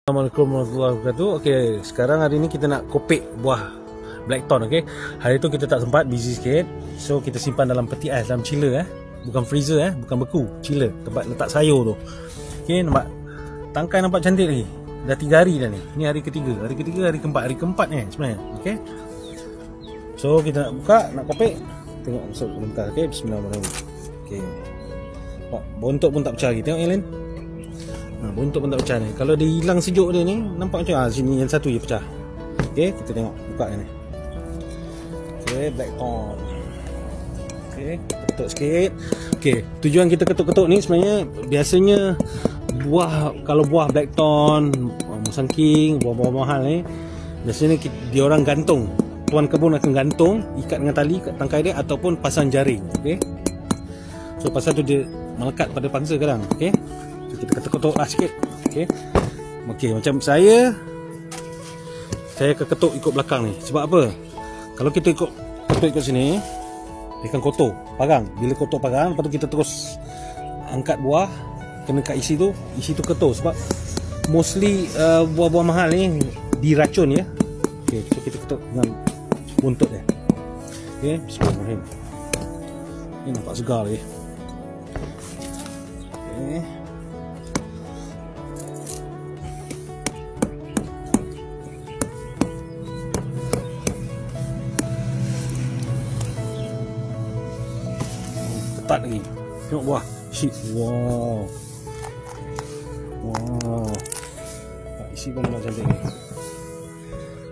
Assalamualaikum warahmatullahi wabarakatuh. Okey, sekarang hari ni kita nak kopek buah blackthorn. Okey, hari tu kita tak sempat, busy sikit. So kita simpan dalam peti ais, dalam chiller bukan freezer bukan beku, chiller, tempat letak sayur tu. Okey, nampak tangkai nampak cantik lagi. Dah 3 hari dah ni. Ni hari ketiga, hari keempat ni sebenarnya. Okey. So kita nak buka, nak kopek. Tengok masuk bentar. Okey, bismillahirrahmanirrahim. Okey. Bontot pun tak pecah lagi. Tengok yang lain. Bontot pun tak pecah ni. Kalau dia hilang sejuk dia ni, nampak macam sini yang satu je pecah. Okey, kita tengok buka ni. Okey, blackthorn. Okey, ketuk sikit. Okey, tujuan kita ketuk-ketuk ni sebenarnya biasanya kalau buah blackthorn, Musang King, buah-buah mahal ni, biasanya dia orang gantung. Tuan kebun akan gantung, ikat dengan tali kat tangkai dia ataupun pasang jaring. Okey. So pasal tu dia melekat pada pangsa kadang. Okey. So, kita ketuk-ketuk lah sikit. Okey. Okey, macam saya akan ketuk ikut belakang ni. Sebab apa? Kalau kita ketuk ikut sini, dia akan kotor, parang. Bila kotor parang, lepas tu kita terus angkat buah, kena kat isi tu ketul. Sebab mostly buah-buah mahal ni diracun ya. Okey, so kita ketuk dengan buntut dia. Okey, bismillahirrahmanirrahim. Ini nampak segar lagi. Okey. Ketat lagi. Tengok buah. Shit. Wow. Wow. Isi pun nampak cantik ni.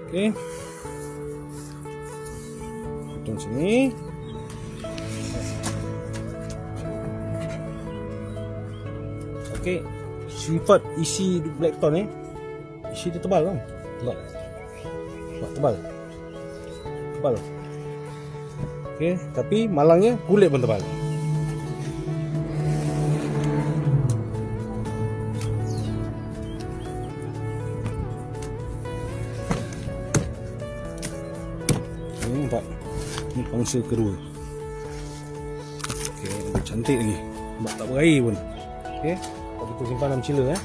Okey. Potong sini. Okey. Sifat isi blackthorn ni, isi dia tebal kan? Tebal. Okey, tapi malangnya kulit pun tebal. Nampak ni pangsa kedua. Okey, cantik lagi. Nampak tak berair pun. Okey, kita simpan dalam chiller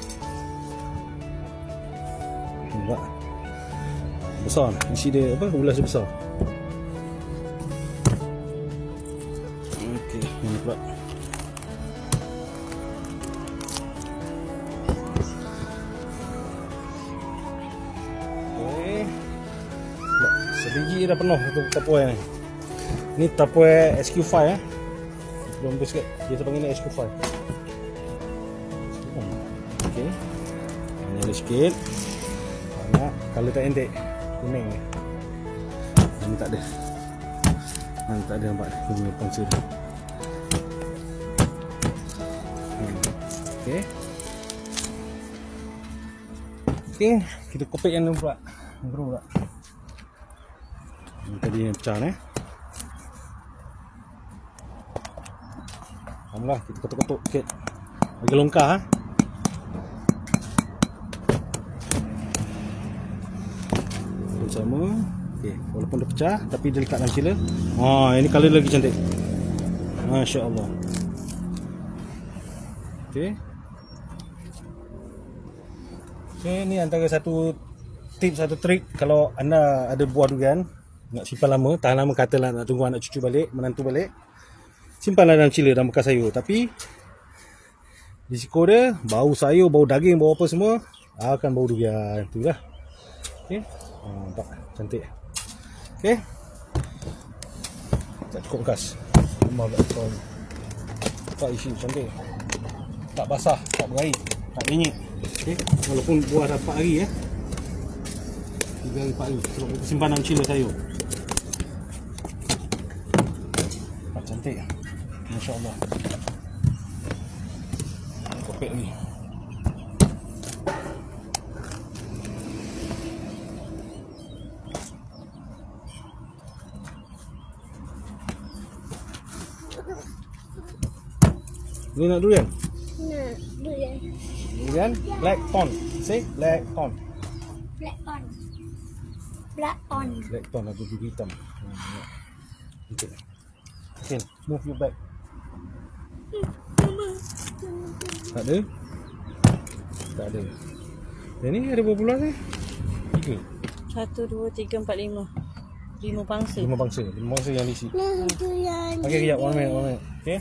Nampak besar, isi dia ulas dia besar. Okey, ini pula. Sebiji dah penuh satu Tupperware ni. Ni Tupperware SQ5 Belum tu sikit. Dia panggil ni SQ5. Okey. Ini ada sikit. Banyak. Color tak entek. Kuning ni. Ini tak ada. Ini tak ada nampak dia punya pangsa dia. Okey. Okey, kita kopek yang ni pula. Pula. Tadi yang pecah ni. Alhamdulillah, kita ketuk-ketuk sikit. Bagi longkar sama. Okey, walaupun dah pecah tapi dia lekat dalam chiller. Ini color lagi cantik. Masya-Allah. Okey. Okey, ni antara satu tips, satu trik kalau anda ada buah durian nak simpan lama, tahan lama, katalah nak tunggu anak cucu balik, menantu balik, simpanlah dalam chiller dalam bekas sayur. Tapi risiko dia bau sayur, bau daging, bau apa semua akan bau durian. Itulah. Okey. Nampak cantik. Okey. Tak cukup bekas. Tambah blackthorn. Tak isi cantik. Tak basah, tak berair, tak benyek. Okey. Walaupun buah dah 4 hari 3 hari 4 hari. Sebab kita simpan dalam chiller sayur. Cantik. Masya-Allah. Kopek lagi. Lu nak durian? Nak durian. Durian blackthorn. Say blackthorn. Blackthorn atau biru hitam. Okey. Okay, move your back. Tak ada? Tak ada. Yang ni ada berapa bulan ni? 3. 1, 2, 3, 4, 5. 5 pangsa. 5 bangsa. 5 bangsa yang diisi. Nak durian. Okey, kejap. 1 minute. Okey.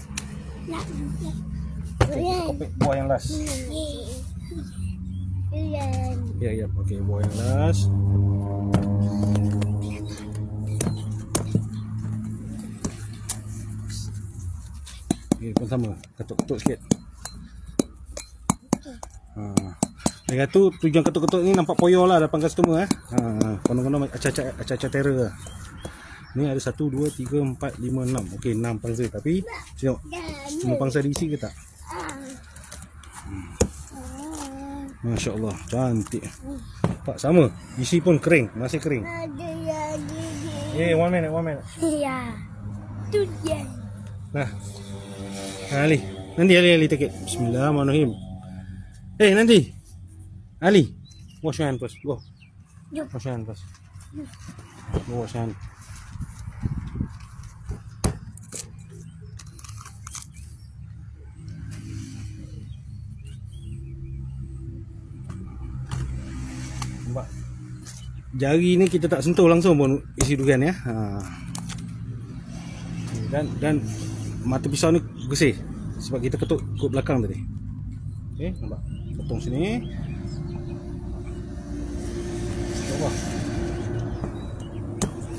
Nak Okay, kopek buah yang last. durian. Ya. Okey, buah yang last. Okey, pun sama. Ketuk-ketuk sikit. Dengan tu tujuan ketuk-ketuk ni nampak poyo lah depan customer konon-konon acah-acah terror lah. Ni ada 1, 2, 3, 4, 5, 6. Okey, 6 pangsa. Tapi tengok semua pangsa diisi ke tak? Masya Allah, cantik. Nampak sama. Isi pun kering, masih kering. Durian. 1 minute. Ya. Durian. Nah. Ali. Nanti Ali take it. Bismillahirrahmanirrahim. Nanti. Ali. Wash your hand first. Go. Wash your hand first. Go wash your hand. Nampak? Jari ni kita tak sentuh langsung pun isi durian ya. Dan mata pisau ni bersih sebab kita ketuk kot belakang tadi. Okey, nampak? Potong sini. Bawah.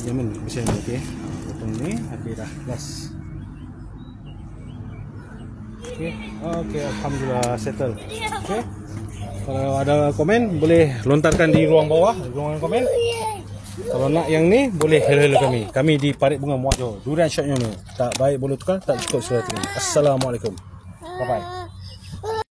Jamin bersih ni, okey. Potong ni, okey dah. Last. Okey, alhamdulillah settle. Okey. Kalau ada komen boleh lontarkan di ruang bawah, ruangan komen. Kalau nak yang ni boleh hello kami. Kami di Parit Bunga Muar Johor. Durian shotnya ni tak baik boleh tukar, tak cukup surat ini. Assalamualaikum. Bye bye.